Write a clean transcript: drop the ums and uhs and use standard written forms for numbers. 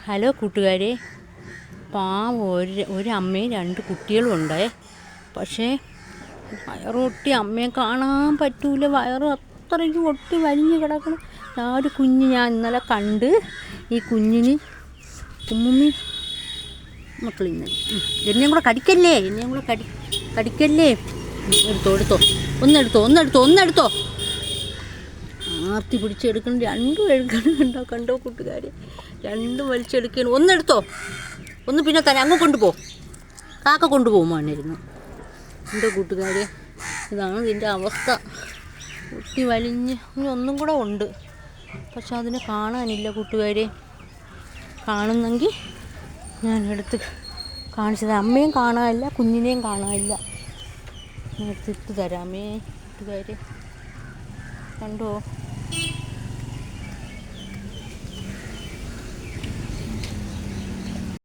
Hello കൂട്ടുകാരെ, പാവം ഒരു അമ്മയും 2 കുട്ടികളും ഉണ്ട്. പക്ഷേ വയറൊട്ടി അമ്മയെ കാണാൻ പറ്റൂല. വയറ് അത്രയ്ക്ക് ഒട്ടി വലിഞ്ഞ് കിടക്കണം. ഒരു കുഞ്ഞ് ഞാൻ ഇന്നലെ കണ്ട്. ഈ കുഞ്ഞിന് ഉമ്മി മക്കളിന്ന് എന്നെയും കൂടെ കടിക്കല്ലേ, കടിക്കല്ലേ. എടുത്തോ ഒന്നെടുത്തോ. ആർത്തി പിടിച്ചെടുക്കണം. 2 എടുക്കണം. കണ്ടോ കൂട്ടുകാരെ, 2 വലിച്ചെടുക്കണം. ഒന്നെടുത്തോ, ഒന്ന് പിന്നെ തന്നെ അങ്ങ് കൊണ്ടുപോ. കാക്ക കൊണ്ടുപോകുമായിരുന്നു. എൻ്റെ കൂട്ടുകാരെ, ഇതാണ് ഇതിൻ്റെ അവസ്ഥ. കുട്ടി വലിഞ്ഞ് ഇനി ഒന്നും കൂടെ ഉണ്ട്. പക്ഷെ അതിനെ കാണാനില്ല കൂട്ടുകാരെ. കാണുന്നെങ്കിൽ ഞാൻ എടുത്ത് കാണിച്ചത്. അമ്മയും കാണാനില്ല, കുഞ്ഞിനെയും കാണാനില്ല. ഞാൻ എടുത്തിട്ട് തരാമേ കൂട്ടുകാരെ. കണ്ടോ?